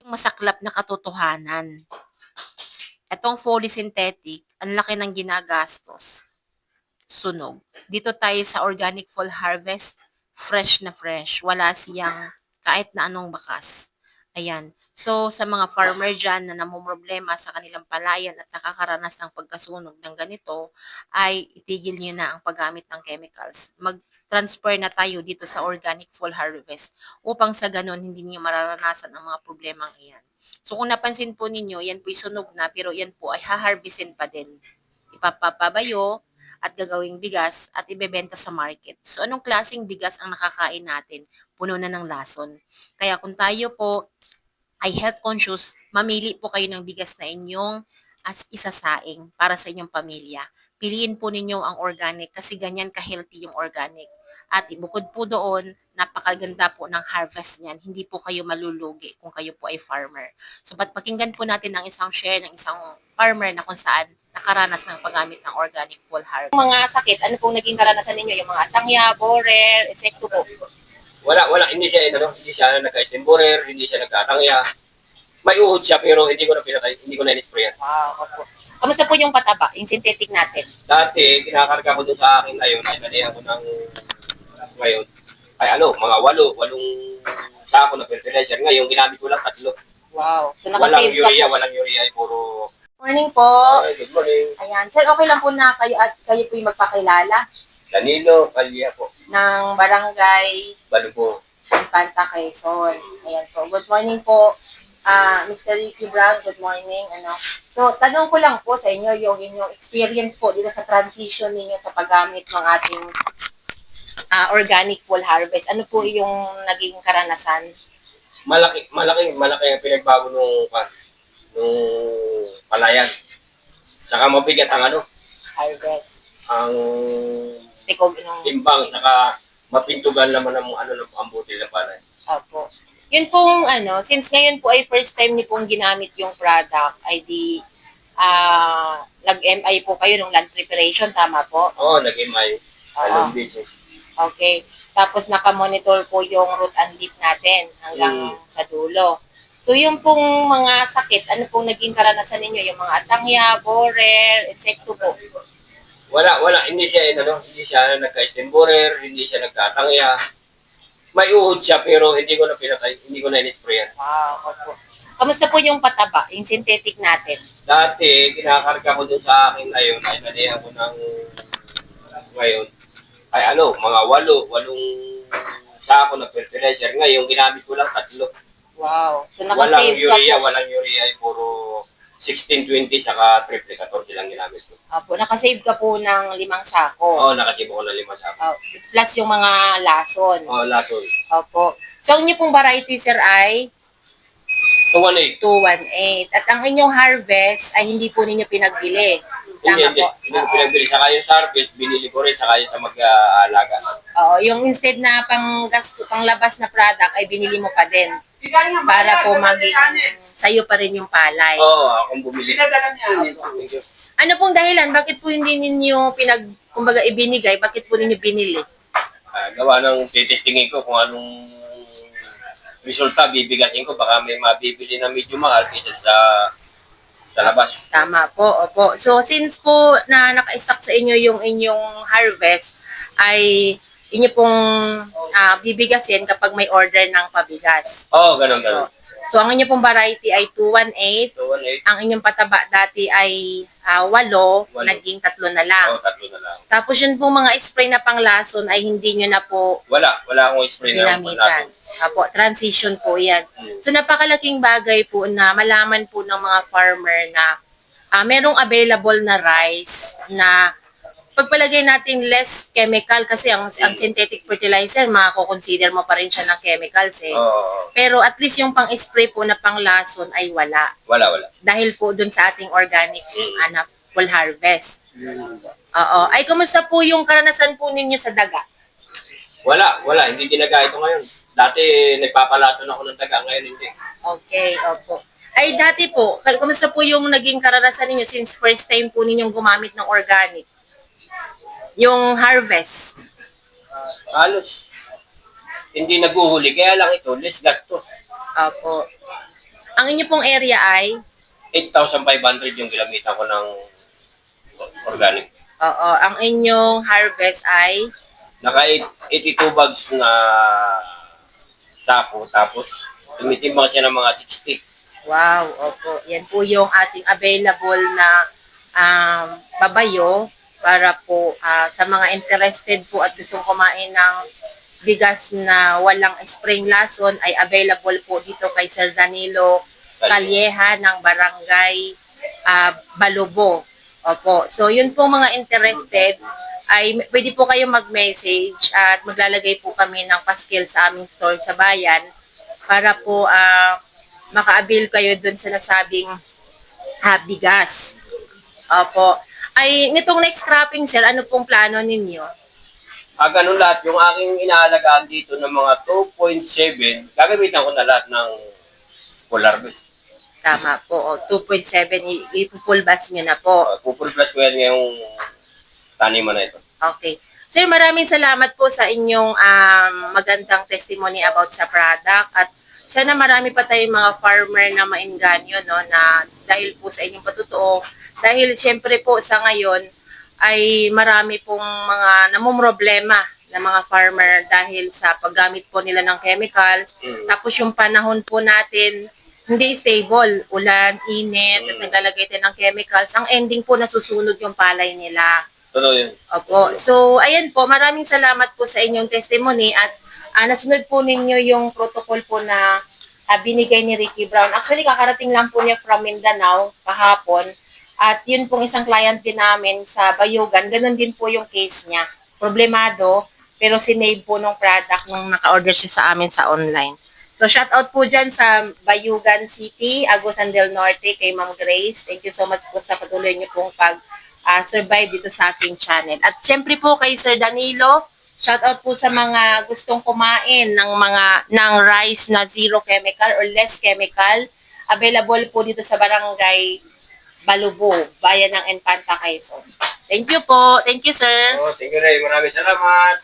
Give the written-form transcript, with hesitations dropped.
Masaklap na katotohanan. Itong fully synthetic, ang laki ng ginagastos. Sunog. Dito tayo sa organic full harvest, fresh na fresh. Wala siyang kahit na anong bakas. Ayan. So, sa mga farmer dyan na namumroblema sa kanilang palayan at nakakaranas ng pagkasunog ng ganito, ay itigil nyo na ang paggamit ng chemicals. Mag-transfer na tayo dito sa organic full harvest upang sa ganun hindi niyo mararanasan ang mga problemang iyan. So, kung napansin po ninyo, yan po'y sunog na, pero yan po ay haharvestin pa din. Ipapabayo, at gagawing bigas at ibebenta sa market. So anong klaseng bigas ang nakakain natin? Puno na ng lason. Kaya kung tayo po ay health conscious, mamili po kayo ng bigas na inyong as isasaing para sa inyong pamilya. Piliin po ninyo ang organic kasi ganyan ka-healthy yung organic. At bukod po doon, napakaganda po ng harvest niyan. Hindi po kayo malulugi kung kayo po ay farmer. So, pakinggan po natin ang isang share ng isang farmer na kung saan nakaranas ng paggamit ng organic full harvest. Mga sakit, ano pong naging karanasan ninyo? Yung mga tangya, borer, insekto po? Hindi siya nagka-stem borer, hindi siya nagkatangya. May uhod siya pero hindi ko na pinatay, hindi ko na in-sprayan. Wow, opo. Kamusta po yung pataba, yung synthetic natin? Dati, kinakarga ko doon sa akin ngayon, ay nalihan ko ng ngayon. Mga walong sako na fertilizer. Ngayon, ginamit ko lang 3. Wow. So, nakasave ka po. Walang urea, ay puro... Morning po. Ay, good morning. Ayan. Sir, okay lang po na kayo at kayo po yung magpakilala Danilo, Palya po. ng barangay Balubo. Infanta, Quezon. Ayan po. Good morning po. Mr. Ricky Brown, good morning. So, tanong ko lang po sa inyo yung inyong experience po dito sa transition ninyo sa paggamit ng ating organic full harvest. Ano po yung naging karanasan? Malaki ang pinagbago nung palayan. Saka mabigat ang Harvest. ang Yung timbang, saka mapintugan naman ang butil ng palay. Opo. Yun pong since ngayon po ay first time niyo pong ginamit yung product, ay di nag-MI po kayo ng land preparation, tama po? Oo, nag-MI. Along business. Okay. Tapos naka-monitor po yung root and leaf natin hanggang sa dulo. So yung pong mga sakit, ano pong naging karanasan ninyo? Yung mga tangya, borer, insekto po? Hindi siya nagka-stem borer, hindi siya nagkatangya. May uhod siya pero hindi ko na pinatay, hindi ko na in-sprayan. Wow, opo. Kamusta po yung pataba, yung synthetic natin? Dati, kinakarga ko doon sa akin ngayon, ay nalihan ko ng ngayon. Mga walong sako na fertilizer. Ngayon, ginamit ko lang 3. Wow. So nakasave ka po. Walang urea, ay puro 16-20 saka triple 14 lang ginamit ko. Opo, nakasave ka po ng 5 sako. Oo, nakasave ko na 5 sako. Plus yung mga lason. Oo, lason. Opo. So, ang inyo pong variety, sir, ay 218. 218. At ang inyong harvest ay hindi po ninyo pinagbili. Tama Hindi po. ko pinagbili. Saka yung service, binili ko rin. Saka yung sa mag-aalaga. Oo, yung instead na panglabas na product ay binili mo pa din. Para po maging sa'yo pa rin yung palay. Oo, akong bumili. Ano pong dahilan? Bakit po hindi ninyo kumbaga ibinigay? Bakit po ninyo binili? Gawa ng titestingin ko kung anong resulta bibigasin ko. Baka may mabibili na medyo mahal kaysa sa labas. Tama po, opo. So, since po na naka-stock sa inyo yung inyong harvest, ay inyo pong bibigasin kapag may order ng pabigas. Oo, ganun. So, ang inyong pong variety ay 218. 218. Ang inyong pataba dati ay 8, naging 3 na lang. Oo, 3 na lang. Tapos yun pong mga spray na panglason ay hindi nyo na po Wala akong spray na ginamitan. Apo, transition po yan. So, napakalaking bagay po na malaman po ng mga farmer na merong available na rice na pagpalagay natin less chemical kasi ang synthetic fertilizer, mako-consider mo pa rin siya ng chemicals eh. Pero at least yung pang-spray po na panglason ay wala. Wala. Dahil po dun sa ating organic full harvest. Oo. Ay, kumusta po yung karanasan po ninyo sa daga? Wala. Hindi dinaga ito ngayon. Dati nagpapalason ako ng daga, ngayon hindi. Okay, opo. Ay, dati po, kumusta po yung naging karanasan ninyo since first time po ninyong gumamit ng organic? Yung harvest. Halos hindi naguhuli, kaya lang ito, less gastos. Opo. Ang inyo pong area ay, 8,500 yung ginamitan ko ng organic. oo, ang inyong harvest ay, Naka 82 bags na sako, tapos tumitimbang siya ng mga 60. wow, opo. Yan po yung ating available na babayo para po sa mga interested po at gustong kumain ng bigas na walang spring lason ay available po dito kay Sir Danilo Calleja ng Barangay Balubo. Opo. So yun po mga interested ay pwede po kayo mag-message at maglalagay po kami ng paskil sa aming store sa bayan para po maka-avail kayo dun sa nasabing bigas. Opo. Ay, nitong next cropping, sir, ano pong plano ninyo? Ganun lahat, yung aking inaalagaan dito ng mga 2.7, gagamitan ko na lahat ng full harvest. Tama po. O, 2.7, ipo-full batch nyo na po. Full plus ko yan ngayong taniman na ito. Okay. Sir, maraming salamat po sa inyong magandang testimony about sa product at sana marami pa tayong mga farmer na mainganyo, no, na dahil po sa inyong patutuo, dahil siyempre po sa ngayon ay marami pong mga namumroblema na mga farmer dahil sa paggamit po nila ng chemicals. Tapos yung panahon po natin, hindi stable. Ulan, init, tapos naglalagay tayo ng chemicals. Ang ending po, nasusunog yung palay nila. Totoo yun. Opo. So, ayan po, maraming salamat po sa inyong testimony at nasunod po ninyo yung protocol po na binigay ni Ricky Brown. Actually, kakarating lang po niya from Mindanao kahapon. At yun pong isang client din namin sa Bayugan, ganun din po yung case niya. Problemado, pero sinave po nung product nung naka-order siya sa amin sa online. So, shout out po dyan sa Bayugan City, Agusan del Norte, kay Ma'am Grace. Thank you so much po sa patuloy niyo pong pag-survive dito sa ating channel. At syempre po kay Sir Danilo, shout out po sa mga gustong kumain ng rice na zero chemical or less chemical. Available po dito sa Barangay Balubo, bayan ng Infanta, Quezon. Thank you po. Thank you, sir. Sige Ray, maraming salamat.